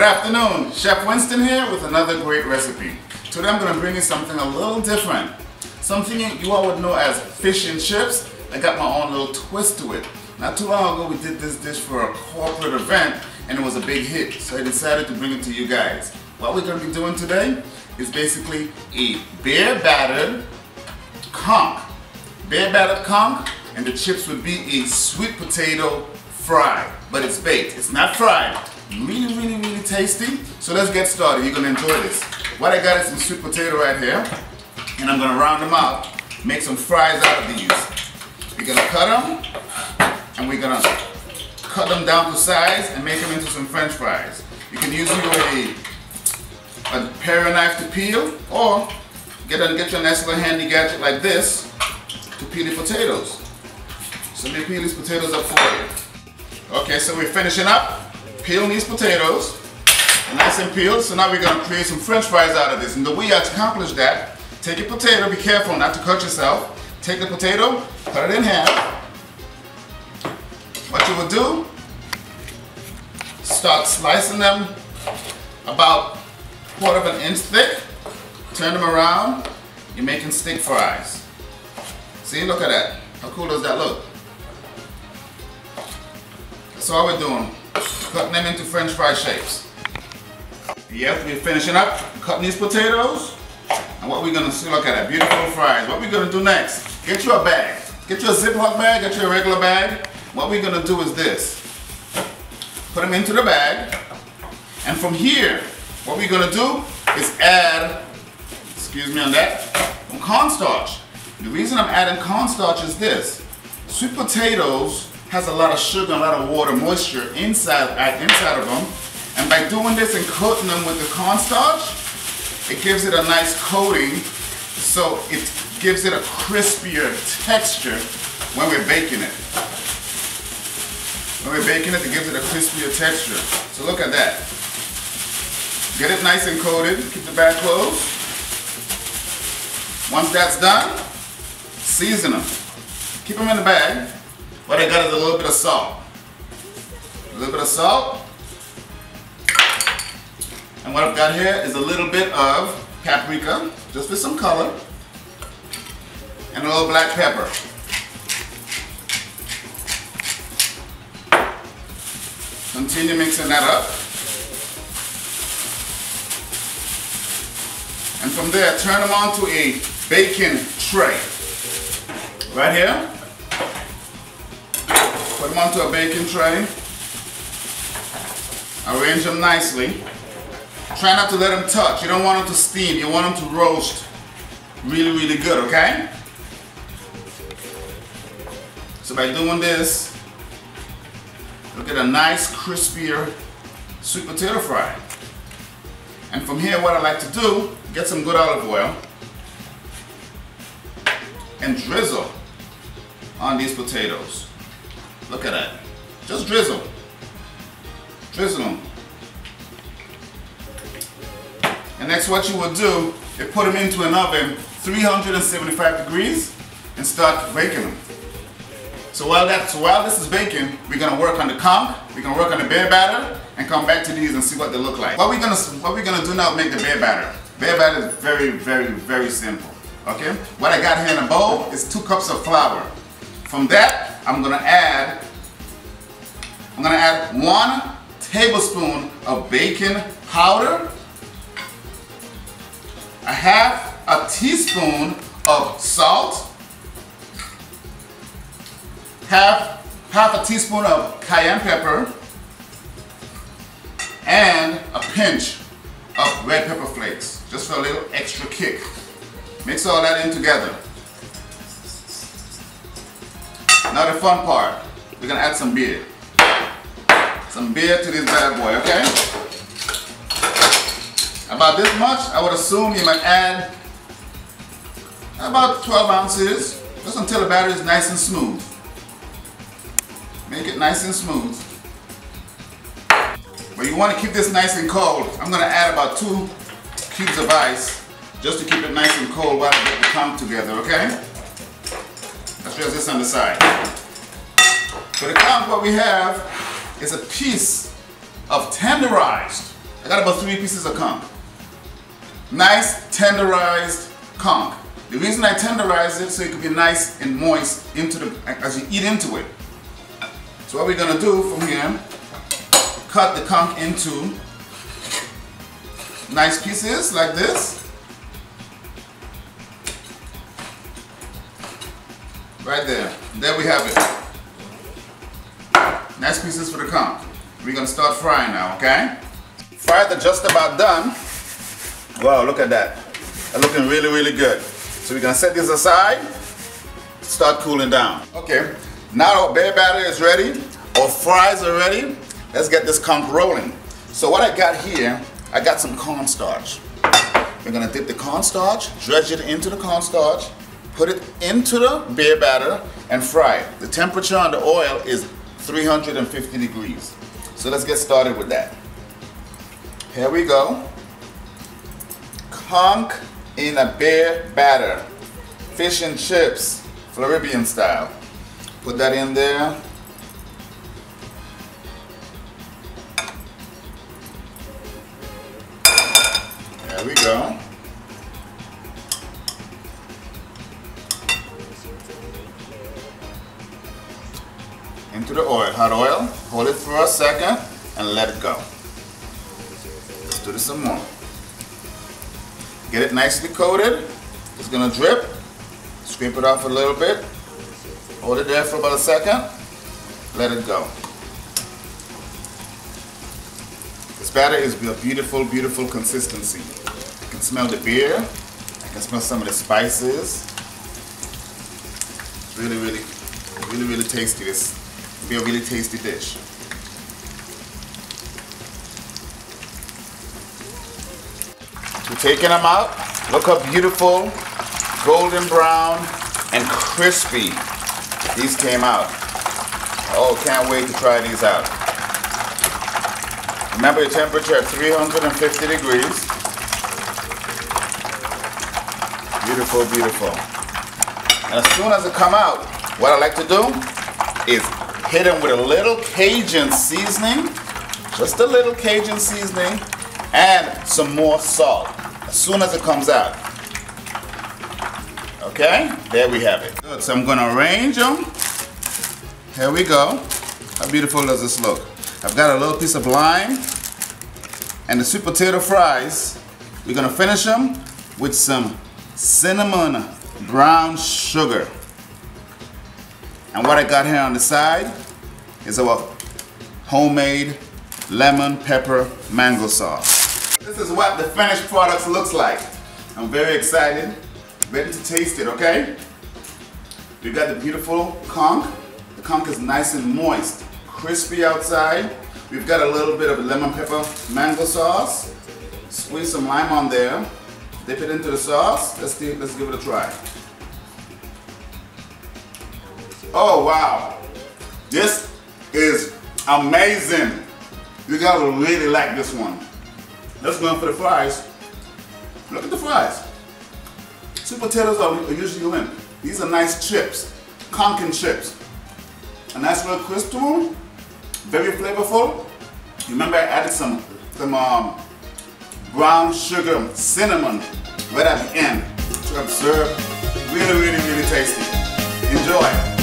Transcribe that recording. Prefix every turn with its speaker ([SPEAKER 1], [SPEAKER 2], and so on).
[SPEAKER 1] afternoon, Chef Winston here with another great recipe. Today I'm going to bring you something a little different. Something you all would know as fish and chips. I got my own little twist to it. Not too long ago we did this dish for a corporate event and it was a big hit, so I decided to bring it to you guys. What we're going to be doing today is basically a beer battered conch. Beer battered conch, and the chips would be a sweet potato fry, but it's baked, it's not fried. Really tasty. So let's get started. You're gonna enjoy this. What I got is some sweet potato right here, and I'm gonna round them out, make some fries out of these. We're gonna cut them, and we're gonna cut them down to size and make them into some French fries. You can use a pair of knife to peel, or get your nice little handy gadget like this to peel the potatoes. So let me peel these potatoes up for you. Okay, so we're finishing up. Peeling these potatoes, nice and peeled. So now we're going to create some French fries out of this. And the way you accomplish that, take your potato, be careful not to cut yourself. Take the potato, cut it in half. What you will do, start slicing them about 1/4 inch thick. Turn them around. You're making stick fries. See, look at that. How cool does that look? That's all we're doing. Cutting them into French fry shapes. Yes, we're finishing up cutting these potatoes. And what we're gonna see, look at that, beautiful fries. What we're gonna do next, get you a bag. Get you a Ziploc bag, get you a regular bag. What we're gonna do is this. Put them into the bag. And from here, what we're gonna do is add, excuse me on that, some cornstarch. The reason I'm adding cornstarch is this. Sweet potatoes has a lot of sugar and a lot of water moisture inside of them, and by doing this and coating them with the cornstarch, it gives it a nice coating, so it gives it a crispier texture when we're baking it. When we're baking it, it gives it a crispier texture. So look at that. Get it nice and coated, keep the bag closed. Once that's done, season them. Keep them in the bag. What I got is a little bit of salt. A little bit of salt. And what I've got here is a little bit of paprika, just for some color. And a little black pepper. Continue mixing that up. And from there, turn them onto a baking tray. Right here. Put them onto a baking tray. Arrange them nicely. Try not to let them touch. You don't want them to steam. You want them to roast really good, okay? So by doing this, you'll get a nice crispier sweet potato fry. And from here, what I like to do, get some good olive oil and drizzle on these potatoes. Look at that. Just drizzle. Drizzle them. And next what you will do is put them into an oven 375 degrees and start baking them. So while this is baking, we're gonna work on the conch, we're gonna work on the beer batter, and come back to these and see what they look like. What we're gonna do now is make the beer batter. Beer batter is very simple. Okay? What I got here in a bowl is 2 cups of flour. From that, I'm gonna add 1 tablespoon of baking powder, a 1/2 teaspoon of salt, half a teaspoon of cayenne pepper, and a pinch of red pepper flakes, just for a little extra kick. Mix all that in together. Now the fun part, we're gonna add some beer. Some beer to this bad boy, okay? About this much, I would assume you might add about 12 ounces, just until the batter is nice and smooth. Make it nice and smooth. But you want to keep this nice and cold. I'm gonna add about 2 cubes of ice, just to keep it nice and cold while I get the conch together, okay? Let's just this on the side. For the conch, what we have is a piece of tenderized I got about 3 pieces of conch. Nice tenderized conch. The reason I tenderize it so it can be nice and moist as you eat into it. So what we're gonna do from here, cut the conch into nice pieces like this. Right there. There we have it. Nice pieces for the conch. We're gonna start frying now, okay? Fries are just about done. Wow, look at that. They're looking really, really good. So we're gonna set this aside, start cooling down. Okay, now our bear batter is ready, our fries are ready. Let's get this conch rolling. So what I got here, I got some cornstarch. We're gonna dip the cornstarch, dredge it into the cornstarch, put it into the bear batter and fry it. The temperature on the oil is 350 degrees. So let's get started with that. Here we go. Conch in a bear batter. Fish and chips, Floridian style. Put that in there. There we go. Into the oil, hot oil. Hold it for a second and let it go. Let's do this some more. Get it nicely coated. It's gonna drip. Scrape it off a little bit. Hold it there for about a second. Let it go. This batter is a beautiful, beautiful consistency. I can smell the beer. I can smell some of the spices. It's really, really, really, really tasty. This will be a really tasty dish. We're taking them out. Look how beautiful, golden brown, and crispy these came out. Oh, can't wait to try these out. Remember your temperature at 350 degrees. Beautiful, beautiful. And as soon as they come out, what I like to do is hit them with a little Cajun seasoning, just a little Cajun seasoning, and some more salt as soon as it comes out. Okay, there we have it. Good, so I'm gonna arrange them. Here we go. How beautiful does this look? I've got a little piece of lime and the sweet potato fries. We're gonna finish them with some cinnamon brown sugar. And what I got here on the side is our homemade lemon pepper mango sauce. This is what the finished product looks like. I'm very excited, ready to taste it, okay? We've got the beautiful conch. The conch is nice and moist, crispy outside. We've got a little bit of lemon pepper mango sauce. Squeeze some lime on there. Dip it into the sauce. Let's give it a try. Oh wow, this is amazing. You guys will really like this one. Let's go in for the fries. Look at the fries. Sweet potatoes are usually limp. These are nice chips, conch chips. A nice little crisp to them, very flavorful. Remember I added some brown sugar, cinnamon right at the end to observe. Really, really, really tasty. Enjoy.